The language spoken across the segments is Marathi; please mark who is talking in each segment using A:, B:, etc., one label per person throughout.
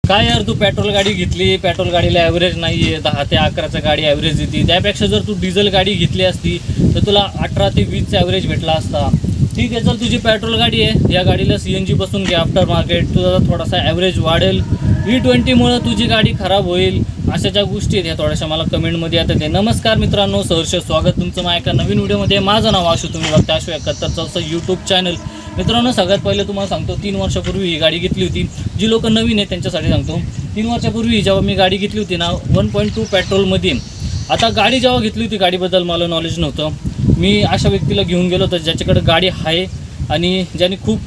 A: काय यार, तू पेट्रोल गाडी घेतली, पेट्रोल गाडीला ॲव्हरेज नाही आहे, 10 ते 11चा गाडी ॲव्हरेज देते. त्यापेक्षा जर तू डिझेल गाडी घेतली असती तर तुला 18 ते 20चा ॲव्हरेज भेटला असता. ठीक आहे, चल तुझी पेट्रोल गाडी आहे, या गाडीला CNG बसून घे. आफ्टर मार्केट तुझा थोडासा ॲव्हरेज वाढेल. E20मुळे तुझी गाडी खराब होईल, अशा ज्या गोष्टी आहेत ह्या थोड्याशा मला कमेंटमध्ये येतात. नमस्कार मित्रांनो, सहर्ष स्वागत तुमचं माझ्या एका नवीन व्हिडिओमध्ये. माझं नाव आशू, तुम्ही बघता आशू 71 यूट्यूब चॅनल. मित्रांनो, सगळ्यात पहिले तुम्हाला सांगतो, 3 वर्षापूर्वी ही गाडी घेतली होती. जी लोक नवीन आहेत त्यांच्यासाठी सांगतो, 3 वर्षापूर्वी जेव्हा मी गाडी घेतली होती ना 1.2 पेट्रोलमध्ये. आता गाडी जेव्हा घेतली होती, गाडीबद्दल मला नॉलेज नव्हतं. मी अशा व्यक्तीला घेऊन गेलो होतो ज्याच्याकडे गाडी आहे आणि ज्यांनी खूप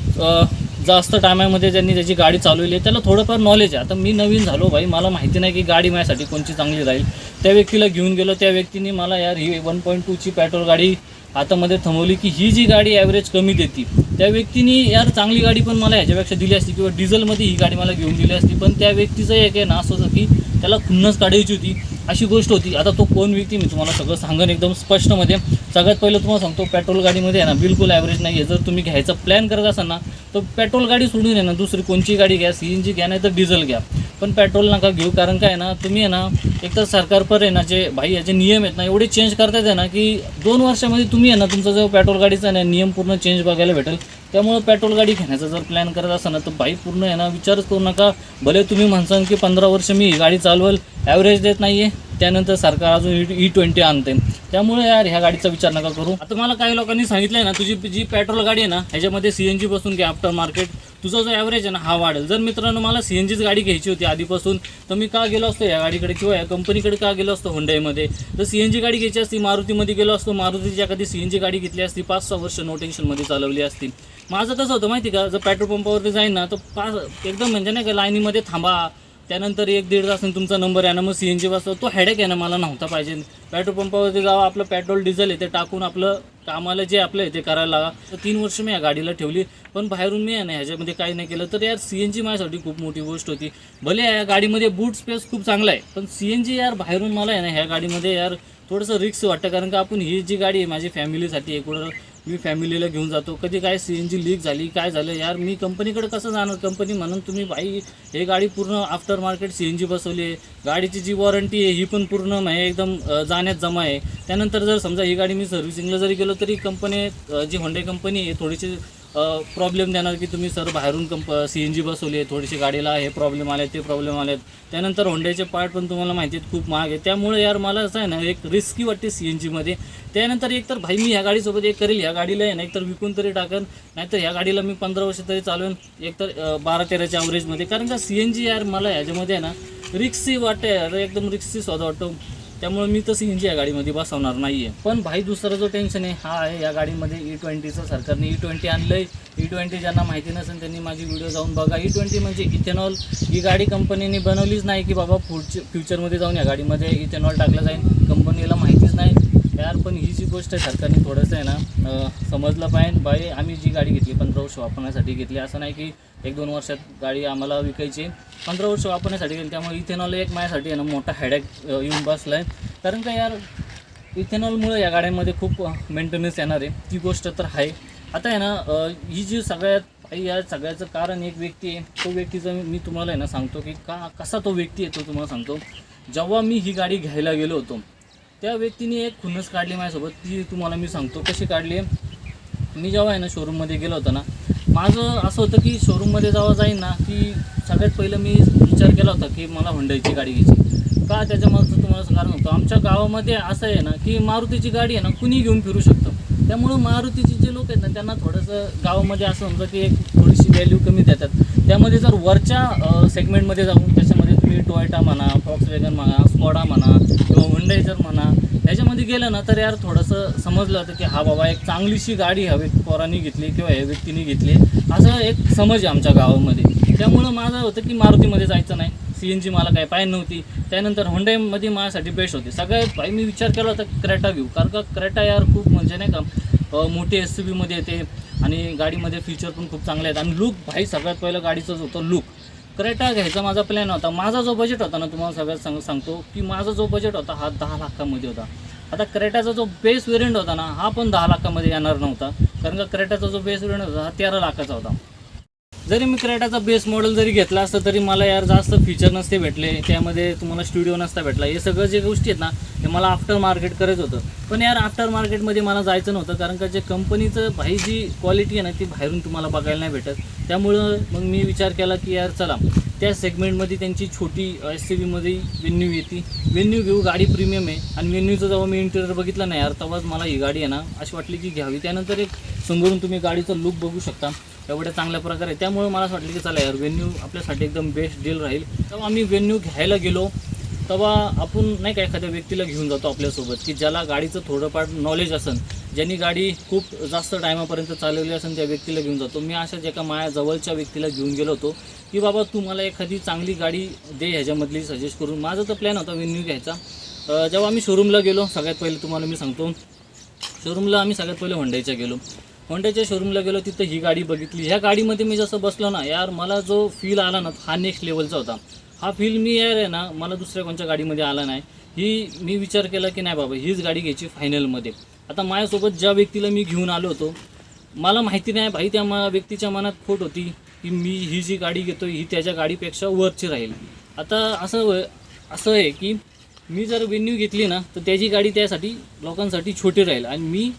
A: जास्त टायमामध्ये ज्यांनी त्याची गाडी चालवली आहे, त्याला थोडंफार नॉलेज आहे. आता मी नवीन झालो भाई, मला माहिती नाही की गाडी माझ्यासाठी कोणची चांगली राहील. त्या व्यक्तीला घेऊन गेलो, त्या व्यक्तीने मला यार ही 1.2ची पेट्रोल गाडी हातामध्ये थांबवली की ही जी गाडी ॲव्हरेज कमी देते. त्या व्यक्तीने यार चांगली गाडी पण मला ह्याच्यापेक्षा दिली असती किंवा डिझेलमध्ये ही गाडी मला घेऊन दिली असती. पण त्या व्यक्तीचं एक आहे ना असं होतं की त्याला खुन्नस काढायची होती, अशी गोष्ट होती. आता तो कोण व्यक्ती मी तुम्हाला सगळं सांगेन एकदम स्पष्टमध्ये. सगळ्यात पहिलं तुम्हाला सांगतो, पेट्रोल गाडीमध्ये आहे ना बिलकुल ॲव्हरेज नाही आहे. जर तुम्ही घ्यायचा प्लॅन करत असाल ना तर पेट्रोल गाडी सोडून आहे ना दुसरी कोणची गाडी घ्या, CNG घ्या नाही तर डिझेल घ्या, पण पेट्रोल नका घेऊ. कारण काय आहे ना, तुम्ही आहे ना एकतर सरकारपर आहे ना जे भाई याचे नियम आहेत ना एवढे चेंज करतात आहे ना की 2 वर्षामध्ये तुम्ही आहे ना तुमचा जो पेट्रोल गाडीचा ना नियम पूर्ण चेंज बघायला भेटेल. त्यामुळे पेट्रोल गाडी घेण्याचा जर प्लॅन करत असाल ना तर भाई पूर्ण आहे ना विचारच करू नका. भले तुम्ही म्हणसान की 15 वर्ष मी ही गाडी चालवल, ॲव्हरेज देत नाही आहे, त्यानंतर सरकार अजून E20 आणते, त्यामुळे यार ह्या गाडीचा विचार नका करू. आता मला काही लोकांनी सांगितलं आहे ना, तुझी जी पेट्रोल गाडी आहे ना ह्याच्यामध्ये CNG बसून घे आफ्टर मार्केट, तुझा जो ॲव्हरेज आहे ना हा वाढेल. जर मित्रांनो मला CNGच गाडी घ्यायची होती आधीपासून तर मी का गेलो असतो या गाडीकडे किंवा या कंपनीकडे का गेलो असतो हुंडाईमध्ये. जर CNG गाडी घ्यायची असती मारुतीमध्ये गेलो असतो, मारुतीची एखादी CNG गाडी घेतली असती, 5-6 वर्ष नो टेन्शनमध्ये चालवली असती. माझं कसं होतं माहिती का, जर पेट्रोल पंपावरती जाईन ना तर एकदम म्हणजे नाही का लाईनीमध्ये थांबा, त्यानंतर 1-1.5 तासाने तुमचा नंबर आहे ना मग CNG बसतो, तो हेडेक आहे ना मला नव्हता पाहिजे. पेट्रोल पंपावरती जावं, आपलं पेट्रोल डिझेल आहे ते टाकून आपलं कामाला जे आपलं आहे ते करायला लागा. तर 3 वर्ष मी या गाडीला ठेवली, पण बाहेरून मी आहे ना ह्याच्यामध्ये काही नाही केलं. तर यार CNG माझ्यासाठी खूप मोठी गोष्ट होती. भले या गाडीमध्ये बूट स्पेस खूप चांगला आहे, पण CNG यार बाहेरून मला आहे ना ह्या गाडीमध्ये यार थोडंसं रिस्क वाटतं. कारण का आपण ही जी गाडी आहे माझी फॅमिलीसाठी आहे, कुठं मी फॅमिलीला घेऊन जातो, कधी काय CNG लीक झाली काय झालं यार मी कंपनीकडे कसं जाणार. कंपनी म्हणून तुम्ही भाई हे गाडी पूर्ण आफ्टर मार्केट CNG बसवली आहे, गाडीची जी वॉरंटी आहे ही पण पूर्ण म्हणजे एकदम जाण्यात जमा आहे. त्यानंतर जर समजा ही गाडी मी सर्व्हिसिंगला जरी गेलो तरी कंपनी जी होंडा कंपनी आहे थोडीशी प्रॉब्लेम देणार की तुम्ही सर बाहेरून CNG बसवली आहे, थोडीशी गाडीला हे प्रॉब्लेम आले ते प्रॉब्लेम आलेत. त्यानंतर होंड्याचे पार्ट पण तुम्हाला माहिती आहेत खूप महाग आहे. त्यामुळे यार मला असं आहे ना एक रिस्की वाटते CNGमध्ये. त्यानंतर एकतर भाई मी ह्या गाडीसोबत एक करेल, ह्या गाडीला आहे ना एकतर विकून तरी टाकेन, नाहीतर ह्या गाडीला मी 15 वर्ष तरी चालवेन, एकतर 12-13च्या ॲव्हरेजमध्ये. कारण का CNG यार मला ह्याच्यामध्ये आहे ना रिक्सी वाटते यार, एकदम रिक्सी स्वतः वाटतो. त्यामुळे मी तर CNG या गाडीमध्ये बसवणार नाही आहे. पण भाई दुसरा जो टेन्शन आहे हा आहे या गाडीमध्ये E20चं. सरकारने E20 आणलं आहे. E20 ज्यांना माहिती नसेल त्यांनी माझी व्हिडिओ जाऊन बघा. E20 म्हणजे इथेनॉल. ही गाडी कंपनीने बनवलीच नाही की बाबा फ्युचरमध्ये जाऊन या गाडीमध्ये इथेनॉल टाकलं जाईल, कंपनीला माहितीच नाही यार. पण ही जी गोष्ट आहे सरकारने थोडंसं आहे ना समजलं पाहिजे. बाई आम्ही जी गाडी घेतली 15 वर्ष वापरण्यासाठी घेतली, असं नाही की 1-2 वर्षात गाडी आम्हाला विकायची, 15 वर्ष वापरण्यासाठी घेतली. त्यामुळे इथेनॉल एक माझ्यासाठी आहे ना मोठा हेडेक येऊन बसला आहे. कारण का यार इथेनॉलमुळे या गाड्यांमध्ये खूप मेंटेनन्स येणार आहे, ती गोष्ट तर आहे. आता आहे ना ही जी सगळ्यात या सगळ्याचं कारण एक व्यक्ती आहे. तो व्यक्तीचं मी तुम्हाला आहे ना सांगतो की कसा तो व्यक्ती आहे तो तुम्हाला सांगतो. जेव्हा मी ही गाडी घ्यायला गेलो होतो त्या व्यक्तीने एक खुन्नस काढली माझ्यासोबत, ती तुम्हाला मी सांगतो कशी काढली. मी जेव्हा आहे ना शोरूममध्ये गेलो होतो ना, माझं असं होतं की शोरूममध्ये जेव्हा जाईन ना की सगळ्यात पहिलं मी विचार केला होता की मला होंडाची गाडी घ्यायची. का त्याच्यामागचं तुम्हाला कारण होतं, आमच्या गावामध्ये असं आहे ना की मारुतीची गाडी आहे ना कुणी घेऊन फिरू शकतं. त्यामुळं मारुतीचे जे लोक आहेत ना त्यांना थोडंसं गावामध्ये असं समजा की एक थोडीशी व्हॅल्यू कमी देतात. त्यामध्ये जर वरच्या सेगमेंटमध्ये जाऊन त्याच्यामध्ये तुम्ही टोयोटा म्हणा, फॉक्सवॅगन म्हणा, स्कोडा म्हणा किंवा हुंडाई जर म्हणा ह्याच्यामध्ये गेलं ना तर यार थोडंसं समजलं होतं की हा बाबा एक चांगलीशी गाडी ह्या पोरांनी घेतली किंवा ह्या व्यक्तीने घेतली, असं एक समज आहे आमच्या गावामध्ये. त्यामुळं माझं होतं की मारुतीमध्ये जायचं नाही, CNG मला काय पाहिजे नव्हती. त्यानंतर होंडाईमध्ये माझ्यासाठी बेस्ट होती. सगळ्यात भाई मी विचार केला होता क्रेटा घेऊ, कारण का क्रेटा यार खूप म्हणजे नाही का मोठी SUVमध्ये येते आणि गाडीमध्ये फीचर पण खूप चांगले आहेत आणि लुक भाई सगळ्यात पहिलं गाडीचंच होतं लुक. क्रेटा घ्यायचा माझा प्लॅन होता. माझा जो बजेट होता ना तुम्हाला सगळ्यात सांगतो की माझा जो बजेट होता हा 10 लाखामध्ये होता. आता क्रेटाचा जो बेस वेरियंट होता ना हा पण 10 लाखामध्ये येणार नव्हता, कारण का क्रेटाचा जो बेस वेरियंट होता हा 13 लाखाचा होता. जरी मी क्रेटाचा बेस मॉडेल जरी घेतला असतं तरी मला यार जास्त फीचर नसते भेटले, त्यामध्ये तुम्हाला स्टुडिओ नसता भेटला. हे सगळं जे गोष्टी आहेत ना हे मला आफ्टर मार्केट करायचं होतं. पण यार आफ्टर मार्केटमध्ये मला जायचं नव्हतं, कारण का जे कंपनीचं भाई जी क्वालिटी आहे ना ती बाहेरून तुम्हाला बघायला नाही भेटत. त्यामुळं मग मी विचार केला की यार चला त्या सेगमेंटमध्ये त्यांची छोटी SUVमध्ये वेन्यू येते, वेन्यू घेऊ. गाडी प्रीमियम आहे आणि वेन्यूचं जेव्हा मी इंटेरियर बघितलं ना यार तेव्हाच मला ही गाडी आहे ना अशी वाटली की घ्यावी. त्यानंतर एक समोरून तुम्ही गाडीचा लुक बघू शकता एवढ्या चांगल्या प्रकारे. त्यामुळे मला असं वाटलं की चला यार वेन्यू आपल्यासाठी एकदम बेस्ट डील राहील. तेव्हा आम्ही वेन्यू घ्यायला गेलो तेव्हा आपण नाही का एखाद्या व्यक्तीला घेऊन जातो आपल्यासोबत की ज्याला गाडीचं थोडंफार नॉलेज असेल, ज्यांनी गाडी खूप जास्त टायमापर्यंत चालवली असेल त्या व्यक्तीला घेऊन जातो. मी अशाच एका माझ्या जवळच्या व्यक्तीला घेऊन गेलो होतो की बाबा तू मला एखादी चांगली गाडी दे ह्याच्यामधली सजेस्ट करून. माझा तर प्लॅन होता वेन्यू घ्यायचा. जेव्हा आम्ही शोरूमला गेलो सगळ्यात पहिले तुम्हाला मी सांगतो, शोरूमला आम्ही सगळ्यात पहिले होंडाच्या गेलो. होंडाच्या शोरूमला गेलो, तिथं ही गाडी बघितली. ह्या गाडीमध्ये मी जसं बसलो ना यार मला जो फील आला ना हा नेक्स्ट लेवलचा होता. हा फील मी यार आहे ना मला दुसऱ्या कोणत्या गाडीमध्ये आला नाही. ही मी विचार केला की नाही बाबा हीच गाडी घ्यायची फायनलमध्ये. आता माझ्यासोबत ज्या व्यक्तीला मी घेऊन आलो होतो मला माहिती नाही भाई त्या व्यक्तीच्या मनात खोट होती की मी ही जी गाडी घेतो ही त्याच्या गाडीपेक्षा वरची राहील. आता असं आहे की मी जर वेन्यू घेतली ना तर त्याची गाडी त्यासाठी लोकांसाठी छोटी राहील आणि मी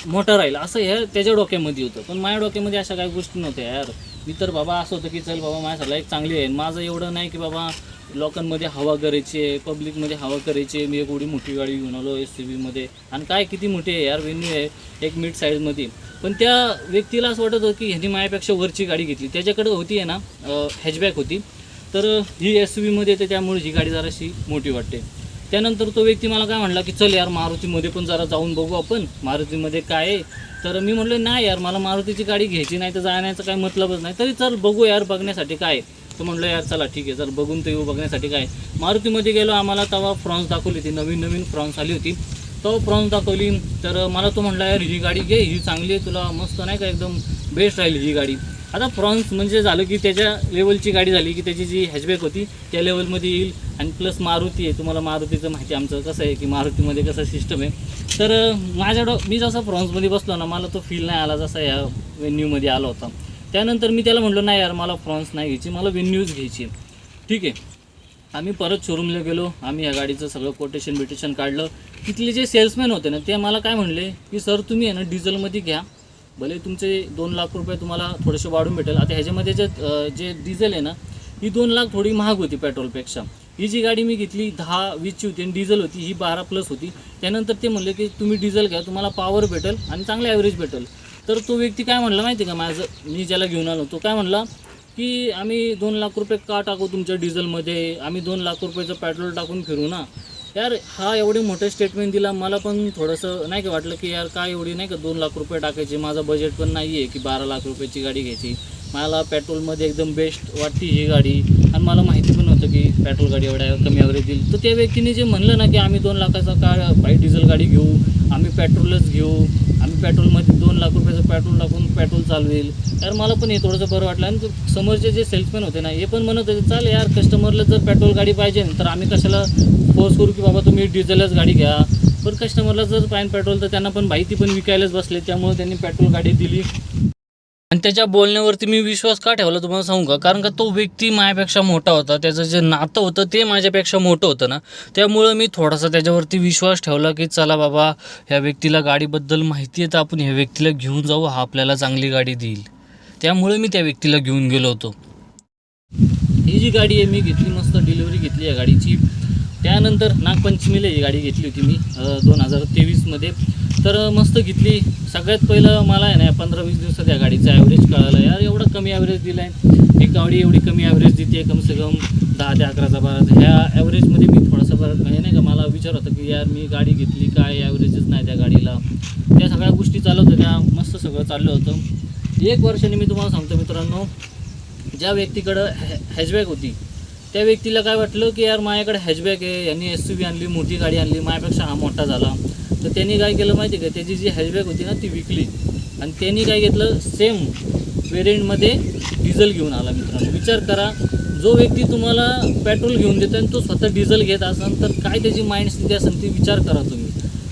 A: मोठा राहील असं ह्या त्याच्या डोक्यामध्ये होतं. पण माझ्या डोक्यामध्ये अशा काही गोष्टी नव्हत्या यार. मी तर बाबा असं होतं की चल बाबा माझ्यासाठी एक चांगली आहे. माझं एवढं नाही की बाबा लोकांमध्ये हवा करायची आहे, पब्लिकमध्ये हवा करायची आहे. मी एक एवढी मोठी गाडी घेऊन आलो SUVमध्ये आणि काय किती मोठी आहे यार वेन्यू आहे एक मिड साईजमध्ये. पण त्या व्यक्तीला असं वाटत होतं की ह्यांनी माझ्यापेक्षा वरची गाडी घेतली. त्याच्याकडे होती आहे ना हॅचबॅक होती, तर ही SUVमध्ये येते त्यामुळे ही गाडी जराशी मोठी वाटते. त्यानंतर तो व्यक्ती मला काय म्हणला की चल यार मारुतीमध्ये पण जरा जाऊन बघू आपण, मारुतीमध्ये काय आहे. तर मी म्हटलं नाही यार मला मारुतीची गाडी घ्यायची नाही तर जाण्याचं काही मतलबच नाही, तरी चल बघू यार बघण्यासाठी काय. तर म्हटलं यार चला ठीक आहे चल बघून तर येऊ बघण्यासाठी काय. मारुतीमध्ये गेलो, आम्हाला तेव्हा फ्रॉन्स दाखवली होती, नवीन फ्रॉन्स आली होती. तो फ्रॉन्स दाखवली तर मला तो म्हटला यार ही गाडी घे, ही चांगली आहे तुला मस्त नाही का एकदम बेस्ट राहील ही गाडी. आता फ्रॉन्स म्हणजे झालं की त्याच्या लेवलची गाडी झाली की त्याची जी हॅचबॅक होती त्या लेवलमध्ये येईल आणि प्लस मारुती आहे. तुम्हाला मारुतीचं माहिती आमचं कसं आहे की मारुतीमध्ये कसं सिस्टम आहे. तर मी जसं फ्रॉन्समध्ये बसलो ना मला तो फील नाही आला जसा या वेन्यूमध्ये आला होता. त्यानंतर मी त्याला म्हटलं नाही यार मला फ्रॉन्स नाही घ्यायची, मला वेन्यूज घ्यायची. ठीक आहे, आम्ही परत शोरूमला गेलो. आम्ही या गाडीचं सगळं कोटेशन काढलं. तिथले जे सेल्समॅन होते ना ते मला काय म्हणले की सर तुम्ही आहे ना डिझेलमध्ये घ्या, भले तुमचे 2 लाख रुपये तुम्हाला थोडेसे वाढून भेटेल. आता ह्याच्यामध्ये जे डिझेल आहे ना ही 2 लाख थोडी महाग होती पेट्रोलपेक्षा. ही जी गाडी मी घेतली 10-20ची होती आणि डिझेल होती ही 12+ होती. त्यानंतर ते म्हणले की तुम्ही डिझेल घ्या, तुम्हाला पॉवर भेटेल आणि चांगलं ॲव्हरेज भेटेल. तर तो व्यक्ती काय म्हणला माहिती आहे का, मी ज्याला घेऊन आलो तो काय म्हणला की आम्ही 2 लाख रुपये का टाकू तुमच्या डिझेलमध्ये, आम्ही 2 लाख रुपयाचं पेट्रोल टाकून फिरू ना. यार हा एवढे मोठे स्टेटमेंट दिला, मला पण थोडंसं नाही का वाटलं की यार काय एवढी नाही का 2 लाख रुपये टाकायचे. माझं बजेट पण नाही आहे की 12 लाख रुपयाची गाडी घ्यायची. मला पेट्रोलमध्ये एकदम बेस्ट वाटते ही गाडी आणि मला माहिती पण होतं की पेट्रोल गाडी एवढ्या कमी ॲव्हरेज देईल. तर त्या व्यक्तीने जे म्हणलं ना की आम्ही 2 लाखाचा का बाई डिझेल गाडी घेऊ, आम्ही पेट्रोलच घेऊ, आम्ही पेट्रोलमध्ये 2 लाख रुपयाचं पेट्रोल टाकून पेट्रोल चालवेल. यार मला पण हे थोडंसं बरं वाटलं. आणि समोरचे जे सेल्समॅन होते ना हे पण म्हणत होते चाल यार कस्टमरला जर पेट्रोल गाडी पाहिजे तर आम्ही कशाला फोर्स करू की बाबा तुम्ही डिझेलच गाडी घ्या. पण कस्टमरला जर पाहिजे पेट्रोल तर त्यांना पण माहिती पण विकायलाच बसले, त्यामुळे त्यांनी पेट्रोल गाडी दिली. आणि त्याच्या बोलण्यावरती मी विश्वास का ठेवला तुम्हाला सांगू का, कारण का तो व्यक्ती माझ्यापेक्षा मोठा होता, त्याचं जे नातं होतं ते माझ्यापेक्षा मोठं होतं ना, त्यामुळं मी थोडासा त्याच्यावरती विश्वास ठेवला की चला बाबा ह्या व्यक्तीला गाडीबद्दल माहिती आहे तर आपण ह्या व्यक्तीला घेऊन जाऊ, हा आपल्याला चांगली गाडी देईल. त्यामुळे मी त्या व्यक्तीला घेऊन गेलो होतो. ही जी गाडी आहे मी घेतली, मस्त डिलिव्हरी घेतली या गाडीची. त्यानंतर नागपंचमीला ही गाडी घेतली होती मी 2023मध्ये. तर मस्त घेतली. सगळ्यात पहिलं मला आहे ना 15-20 दिवसात या गाडीचं ॲव्हरेज कळालं. यार एवढा कमी ॲव्हरेज दिला आहे, एक गाडी एवढी कमी ॲव्हरेज देते कमसे कम 10 ते 11चा 12. ह्या ॲव्हरेजमध्ये मी थोडासा फरक नाही का मला विचार होता की यार मी गाडी घेतली काय ॲव्हरेजच नाही त्या गाडीला. त्या सगळ्या गोष्टी चालत होत्या, मस्त सगळं चाललं होतं. 1 वर्षाने मी तुम्हाला सांगतो मित्रांनो, ज्या व्यक्तीकडं हॅचबॅक होती त्या व्यक्तीला काय वाटलं की यार माझ्याकडे हॅचबॅक आहे, यांनी SUV आणली, मोठी गाडी आणली, माझ्यापेक्षा हा मोठा झाला. तर त्यांनी काय केलं माहिती आहे का, त्याची जी हॅचबॅक होती ना ती विकली आणि त्यांनी काय घेतलं सेम वेरियंटमध्ये डिझेल घेऊन आला. मित्रांनो विचार करा, जो व्यक्ती तुम्हाला पेट्रोल घेऊन देतो आणि तो स्वतः डिझेल घेत असेल तर काय त्याची माइंड स्थिती असेल ती विचार करा तुम्ही.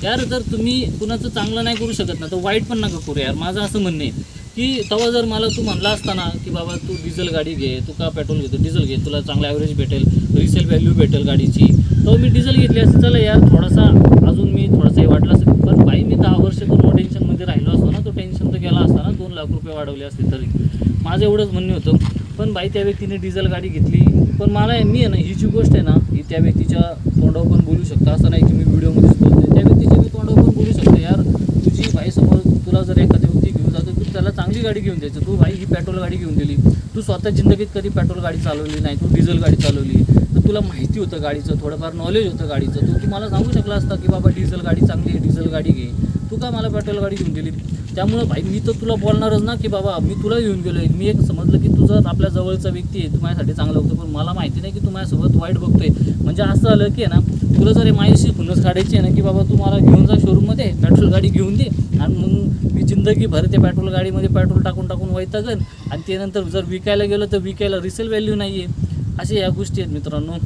A: यार जर तुम्ही कुणाचं चांगलं नाही करू शकत ना तर वाईट पण नका करू यार, माझं असं म्हणणं आहे. की तेव्हा जर मला तू म्हणला असताना की बाबा तू डिझेल गाडी घे, तू का पेट्रोल घेतो, डिझेल घे, तुला चांगला ॲव्हरेज भेटेल, रिसेल व्हॅल्यू भेटेल गाडीची, तर मी डिझेल घेतली असते. चला यार थोडासा अजून मी थोडंसं हे वाटलं असेल, पण भाई मी 10 वर्ष करून टेन्शनमध्ये राहिलो असतो ना, तो टेन्शन तर गेला असता ना. 2 लाख रुपये वाढवले असते तरी माझं एवढंच म्हणणं होतं. पण भाई त्या व्यक्तीने डिझेल गाडी घेतली. पण मला मी आहे ना, ही जी गोष्ट आहे ना, ही त्या व्यक्तीच्या तोंडावर पण बोलू शकता, असं नाही की मी व्हिडिओमध्येच बोलते, त्या व्यक्तीच्या मी तोंडावर पण बोलू शकतो. यार तुझी भाई समोर तुला जर एखादी व्यक्ती घेऊन जातो, तू त्याला चांगली गाडी घेऊन द्यायचं. तू भाई ही पेट्रोल गाडी घेऊन दिली, तू स्वतः जिंदगीत कधी पेट्रोल गाडी चालवली नाही, तू डिझेल गाडी चालवली, तर तुला माहिती होतं गाडीचं, थोडंफार नॉलेज होतं गाडीचं, तू मला सांगू शकला असता की बाबा डिझेल गाडी चांगली आहे, डिझेल गाडी घे. तू का मला पेट्रोल गाडी घेऊन दिली? त्यामुळं भाई मी तर तुला बोलणारच ना की बाबा मी तुला घेऊन गेलो आहे. मी एक समजलं की तुझं आपल्या जवळचा व्यक्ती आहे, तू माझ्यासाठी चांगलं बघतो, पण मला माहिती नाही की तू माझ्यासोबत वाईट बघतोय. म्हणजे असं झालं की आहे ना, तुला जर माझ्याशी खुन्नस काढायची आहे ना की बाबा तू मला घेऊन जा शोरूममध्ये, पेट्रोल गाडी घेऊन दे, आणि मग मी जिंदगीभर त्या पेट्रोल गाडीमध्ये पेट्रोल टाकून वैतागन, आणि ते नंतर जर विकायला गेलं तर विकायला रिसेल व्हॅल्यू नाही आहे. अशा या गोष्टी आहेत मित्रांनो.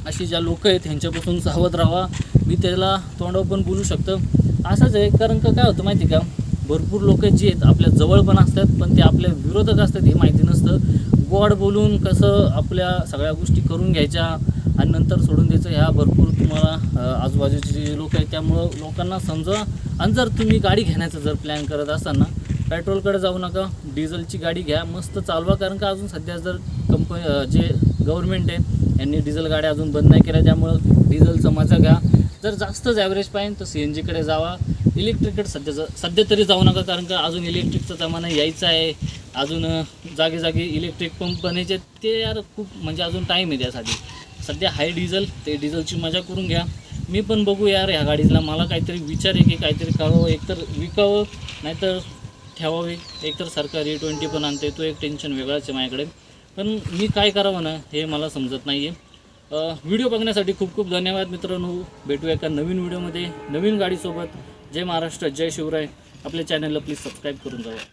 A: अशी ज्या लोक आहेत ह्यांच्यापासून सावध राहा. मी त्याला तोंडावर पण बोलू शकतो. असंच आहे, कारण का काय होतं माहिती का, भरपूर लोक जे आहेत आपल्या जवळ पण असतात, पण ते आपल्या विरोधक असतात हे माहिती नसतं. गोड बोलून कसं आपल्या सगळ्या गोष्टी करून घ्यायच्या आणि नंतर सोडून द्यायचं. ह्या भरपूर तुम्हाला आजूबाजूचे जे लोक आहेत त्यामुळं लोकांना समजा. आणि जर तुम्ही गाडी घेण्याचा जर प्लॅन करत असाल ना, पेट्रोलकडे जाऊ नका, डिझेलची गाडी घ्या, मस्त चालवा. कारण का अजून सध्या जर जे गव्हर्नमेंट आहे यांनी डिझेल गाड्या अजून बंद नाही केल्या, त्यामुळं डिझेलचा मजा घ्या. जर जास्तच ॲव्हरेज पाहिजे तर CNGकडे जावा. इलेक्ट्रिककडे सध्या तरी जाऊ नका, कारण का अजून इलेक्ट्रिकचा जमाना यायचा आहे. अजून जागी इलेक्ट्रिक पंप बनायचे, ते यार खूप म्हणजे अजून टाईम आहे त्यासाठी. सध्या हाय डिझेल, ते डिझेलची मजा करून घ्या. मी पण बघू यार ह्या गाडीला मला काहीतरी विचार आहे की काहीतरी करावं, एकतर विकावं नाहीतर ठेवावे. एकतर सरकारी E20 पण आणते, तो एक टेन्शन वेगळाच आहे माझ्याकडे. पण मी काय करावं ना हे मला समजत नाही आहे. व्हिडिओ बघण्यासाठी खूप खूप धन्यवाद मित्रांनो. भेटूया एका नवीन व्हिडिओमध्ये नवीन गाडीसोबत. जय महाराष्ट्र, जय शिवराय. आपल्या चॅनलला प्लीज सबस्क्राईब करून जावा.